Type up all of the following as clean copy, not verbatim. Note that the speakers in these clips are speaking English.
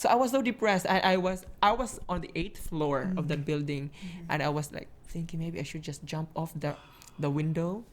So I was so depressed. I was on the eighth floor of that building, and I was like thinking maybe I should just jump off the window.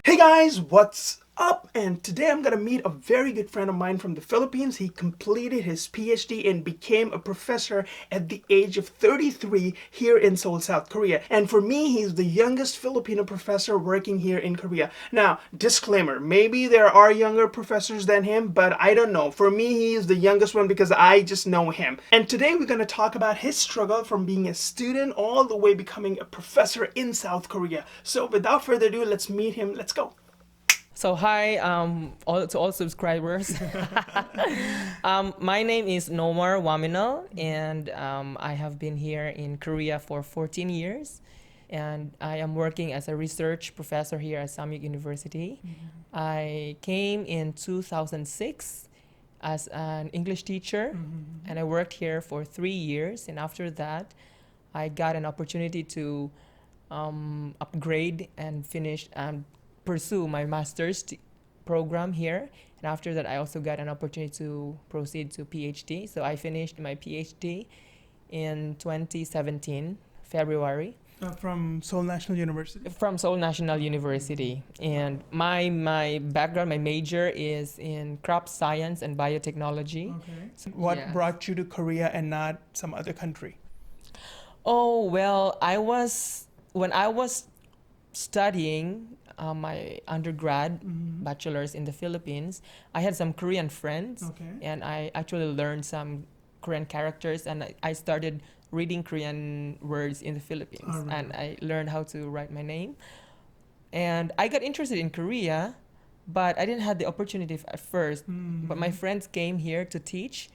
Hey guys, what's up? And today I'm gonna meet a very good friend of mine from the Philippines. He completed his PhD and became a professor at the age of 33 here in Seoul, South Korea. And for me, he's the youngest Filipino professor working here in Korea. Now, disclaimer, maybe there are younger professors than him, but I don't know. For me, he is the youngest one because I just know him. And today we're gonna talk about his struggle from being a student all the way becoming a professor in South Korea. So without further ado, let's meet him. Let's go. So hi, all subscribers. My name is Nomar Waminal, and I have been here in Korea for 14 years, and I am working as a research professor here at Samyuk University. I came in 2006 as an English teacher, and I worked here for 3 years. And after that, I got an opportunity to upgrade and finish and pursue my master's program here. And after that, I also got an opportunity to proceed to PhD. So I finished my PhD in 2017, February, From Seoul National University. from Seoul National University. And my background, my major is in crop science and biotechnology. Okay. So what Yes. brought you to Korea and not some other country? Oh, well, when I was studying my undergrad bachelor's in the Philippines, I had some Korean friends, Okay. and I actually learned some Korean characters, and I started reading Korean words in the Philippines, Alright. and I learned how to write my name. And I got interested in Korea, but I didn't have the opportunity at first. But my friends came here to teach,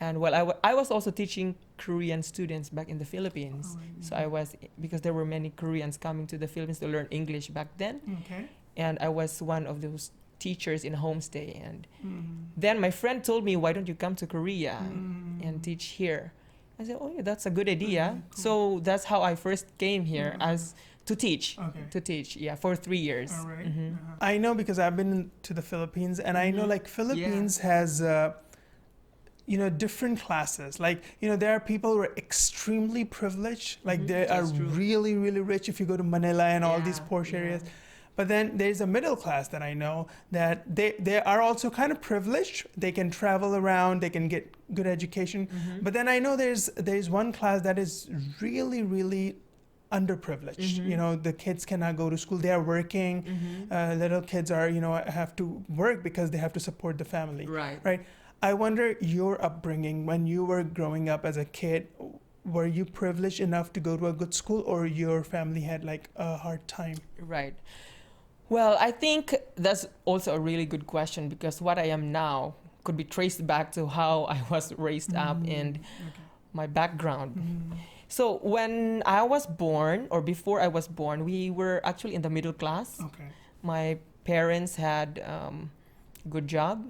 and I was also teaching Korean students back in the Philippines. So because there were many Koreans coming to the Philippines to learn English back then, Okay. and I was one of those teachers in a homestay. And then my friend told me, why don't you come to Korea and teach here? I said, oh yeah, that's a good idea. So that's how I first came here as to teach. Okay. Yeah, for 3 years. All right. I know because I've been to the Philippines, and I know like Philippines has different classes. Like there are people who are extremely privileged, like they are That's true. really really rich if you go to Manila and all these posh Yeah. areas. But then there's a middle class that I know that they are also kind of privileged. They can travel around, they can get good education. But then I know there's one class that is really really underprivileged. The kids cannot go to school. They are working. Little kids are have to work because they have to support the family. Right. I wonder your upbringing when you were growing up as a kid. Were you privileged enough to go to a good school, or your family had like a hard time? Right. Well, I think that's also a really good question, because what I am now could be traced back to how I was raised up and my background. So when I was born, or before I was born, we were actually in the middle class. Okay. My parents had good job,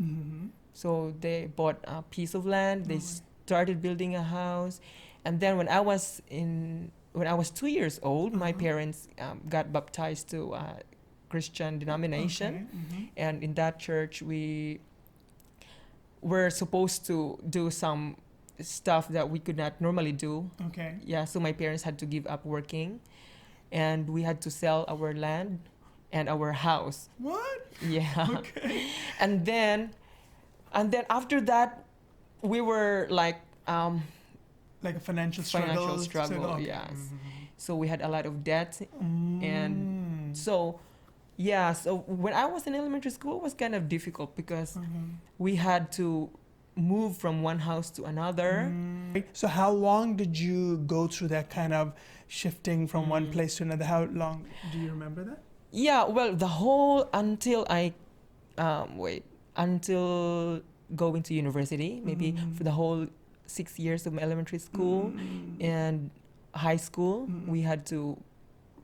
so they bought a piece of land. They started building a house, and then when I was 2 years old, my parents got baptized to a Christian denomination, and in that church we were supposed to do some stuff that we could not normally do. Okay. Yeah, so my parents had to give up working, and we had to sell our land and our house. What? Yeah. Okay. and then after that, we were like Like a financial struggle. financial struggle. Okay. Yes. So we had a lot of debt, and so when I was in elementary school, it was kind of difficult because we had to move from one house to another. So how long did you go through that kind of shifting from one place to another? How long do you remember that? Yeah, well, until going to university, maybe for the whole 6 years of my elementary school and high school, we had to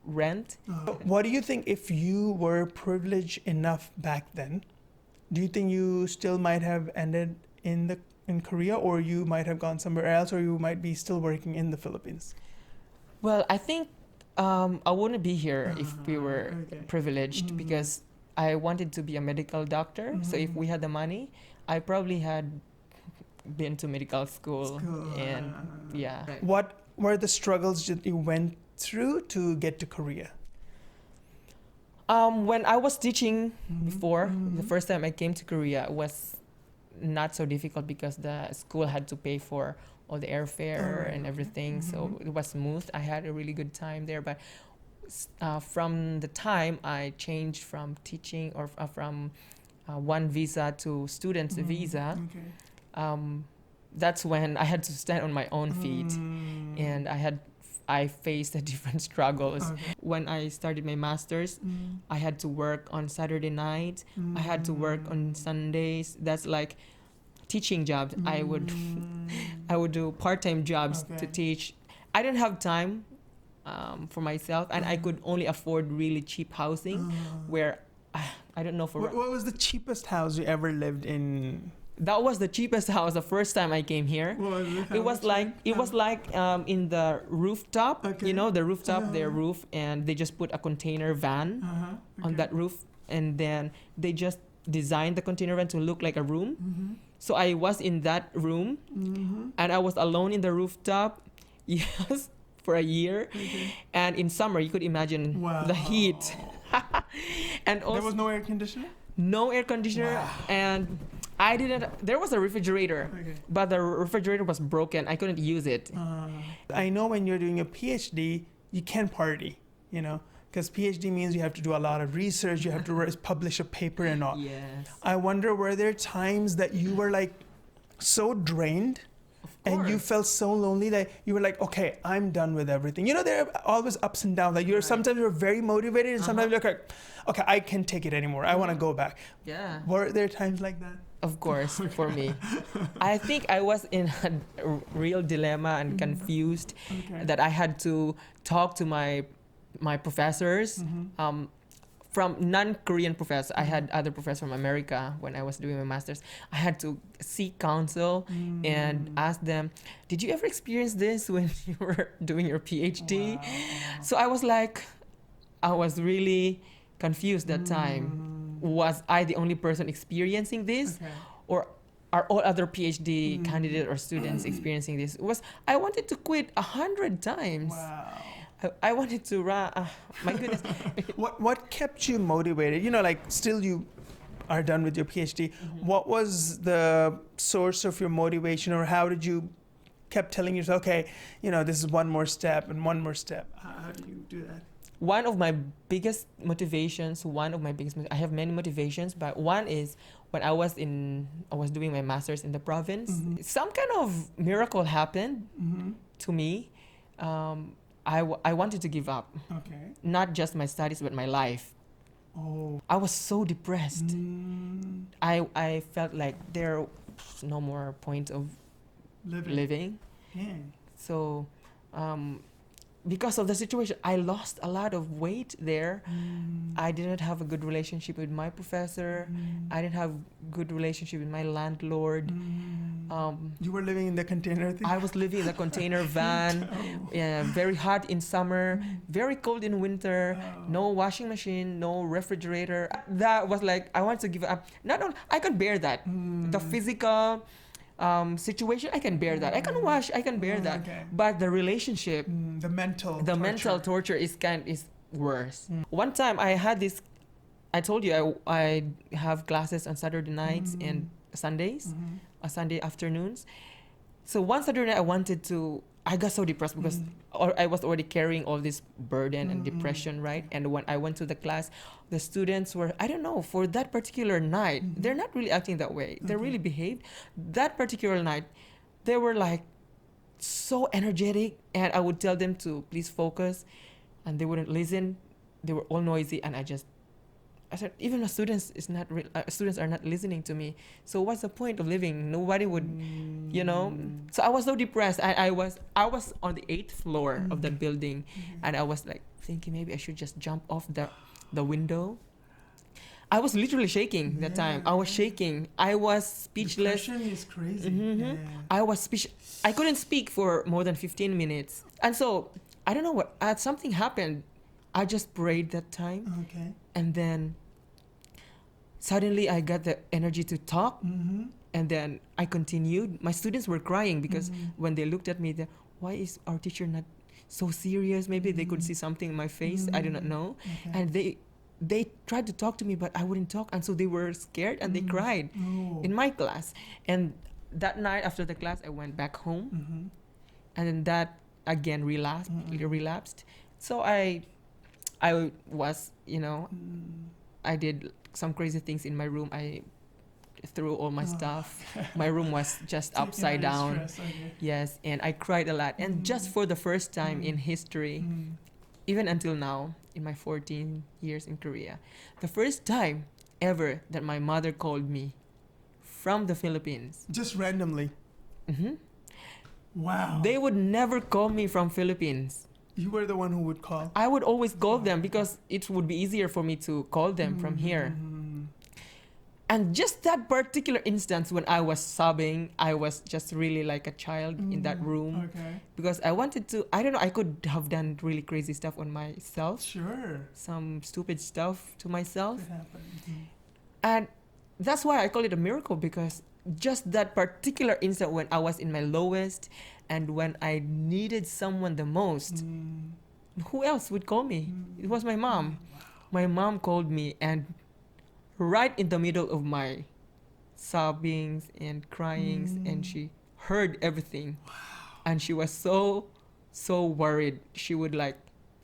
rent. What do you think, if you were privileged enough back then, do you think you still might have ended in Korea, or you might have gone somewhere else, or you might be still working in the Philippines? Well, I think I wouldn't be here if we were privileged, because I wanted to be a medical doctor. So if we had the money, I probably had been to medical school, and yeah. What were the struggles that you went through to get to Korea? When I was teaching before, the first time I came to Korea, it was not so difficult because the school had to pay for all the airfare and everything, so it was smooth. I had a really good time there. But from the time I changed from teaching or from one visa to student visa, that's when I had to stand on my own feet, and I faced a different struggles. When I started my master's, I had to work on Saturday night. I had to work on Sundays. That's like teaching jobs. I would do part-time jobs to teach. I didn't have time for myself, and I could only afford really cheap housing, where I don't know for What was the cheapest house you ever lived in? that was the cheapest house the first time I came here. It was like in the rooftop, you know, the rooftop, their roof, and they just put a container van on that roof, and then they just designed the container van to look like a room. So I was in that room, and I was alone in the rooftop, yes, for a year. And in summer, you could imagine the heat. And also, there was no air conditioner? No air conditioner, and I didn't. There was a refrigerator, but the refrigerator was broken. I couldn't use it. I know when you're doing a PhD, you can party, you know, because PhD means you have to do a lot of research. You have to publish a paper and all. Yes. I wonder, were there times that you were like so drained? And you felt so lonely that you were like, okay, I'm done with everything. You know, there are always ups and downs. Like sometimes you're very motivated, and sometimes you're like, okay, I can't take it anymore. I want to go back. Yeah. Were there times like that? Of course, for me. I think I was in a real dilemma and confused that I had to talk to my professors. From non-Korean professors, I had other professors from America when I was doing my master's. I had to seek counsel and ask them, did you ever experience this when you were doing your PhD? So I was really confused that time. Was I the only person experiencing this? Or are all other PhD candidates or students experiencing this? I wanted to quit 100 times. Wow. I wanted to run. My goodness. What kept you motivated? You know, like still you are done with your PhD. What was the source of your motivation, or how did you kept telling yourself, okay, you know, this is one more step and one more step? How do you do that? One of my biggest motivations, I have many motivations, but one is when I was doing my master's in the province, some kind of miracle happened to me. I wanted to give up. Not just my studies, but my life. I was so depressed. I felt like there's no more point of living. So because of the situation, I lost a lot of weight there. I didn't have a good relationship with my professor. I didn't have good relationship with my landlord. You were living in the container thing? I was living in the container van. Yeah, very hot in summer, very cold in winter. No washing machine, no refrigerator. That was like, I want to give up. Not only I can bear that, the physical situation, I can bear that. I can wash, I can bear that. But the relationship, the mental torture is worse. One time I had this. I told you I have classes on Saturday nights and Sundays, Sunday afternoons. So one Saturday night I got so depressed because I was already carrying all this burden and depression, right? And when I went to the class, the students were, I don't know, for that particular night, they're not really acting that way. They really behaved. That particular night, they were like so energetic, and I would tell them to please focus, and they wouldn't listen. They were all noisy, and I said, even the students students are not listening to me. So what's the point of living? Nobody would, you know. So I was so depressed. I was on the 8th floor of that building, and I was like thinking maybe I should just jump off the window. I was literally shaking that time. I was shaking. I was speechless. Depression is crazy. I couldn't speak for more than 15 minutes. And so I don't know what. Something happened. I just prayed that time. And then suddenly I got the energy to talk. And then I continued. My students were crying because when they looked at me, why is our teacher not so serious? Maybe they could see something in my face. I do not know. Okay. And they tried to talk to me, but I wouldn't talk. And so they were scared and they cried in my class. And that night after the class, I went back home. And then that again relapsed. So I was, I did some crazy things in my room. I threw all my stuff. My room was just upside down. Stress, okay. Yes, and I cried a lot. And just for the first time in history, even until now, in my 14 years in Korea, the first time ever that my mother called me from the Philippines. Just randomly. Wow. They would never call me from Philippines. You were the one who would call. I would always call them because it would be easier for me to call them from here. And just that particular instance when I was sobbing, I was just really like a child in that room. Okay. Because I wanted to, I don't know, I could have done really crazy stuff on myself. Sure. Some stupid stuff to myself. It happened. And that's why I call it a miracle, because just that particular instant when I was in my lowest and when I needed someone the most, who else would call me? It was my mom. My mom called me, and right in the middle of my sobbings and cryings, and she heard everything. And she was so worried. She would like,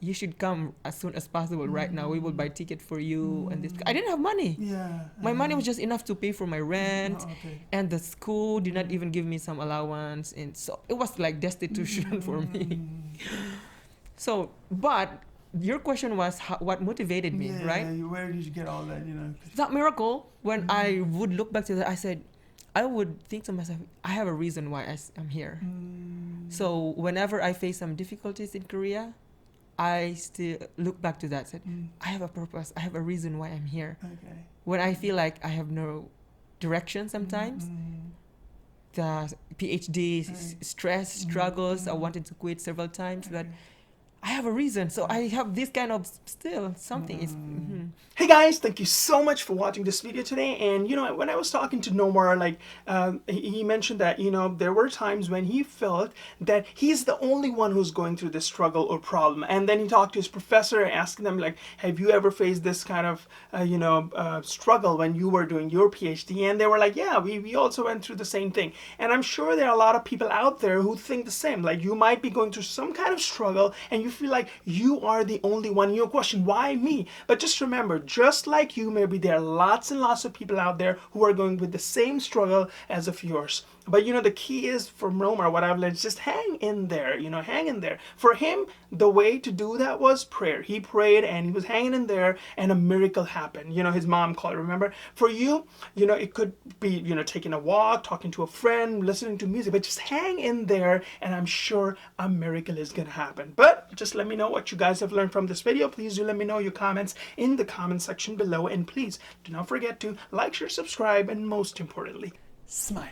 you should come as soon as possible right now. We will buy ticket for you. And this, I didn't have money. Yeah. My money was just enough to pay for my rent, and the school did not even give me some allowance, and so it was like destitution for me. So, but your question was what motivated me, right? Where did you get all that? That miracle. When I would look back to that, I said, I would think to myself, I have a reason why I'm here. So whenever I face some difficulties in Korea, I still look back to that. Said, I have a purpose. I have a reason why I'm here. Okay. When I feel like I have no direction sometimes, the PhD stress, struggles, I wanted to quit several times, but I have a reason. So I have this kind of still something. Hey guys, thank you so much for watching this video today. And when I was talking to Nomar, he mentioned that there were times when he felt that he's the only one who's going through this struggle or problem. And then he talked to his professor, asking them like, have you ever faced this kind of struggle when you were doing your PhD? And they were like, yeah, we also went through the same thing. And I'm sure there are a lot of people out there who think the same. Like, you might be going through some kind of struggle and you feel like you are the only one. You question, why me? But just remember, just like you, maybe there are lots and lots of people out there who are going with the same struggle as of yours. But the key is, from Romar, what I've learned is just hang in there, hang in there. For him, the way to do that was prayer. He prayed and he was hanging in there, and a miracle happened. His mom called, remember? For you, it could be, taking a walk, talking to a friend, listening to music, but just hang in there, and I'm sure a miracle is gonna happen. But just let me know what you guys have learned from this video. Please do let me know your comments in the comment section below, and please do not forget to like, share, subscribe, and most importantly, smile.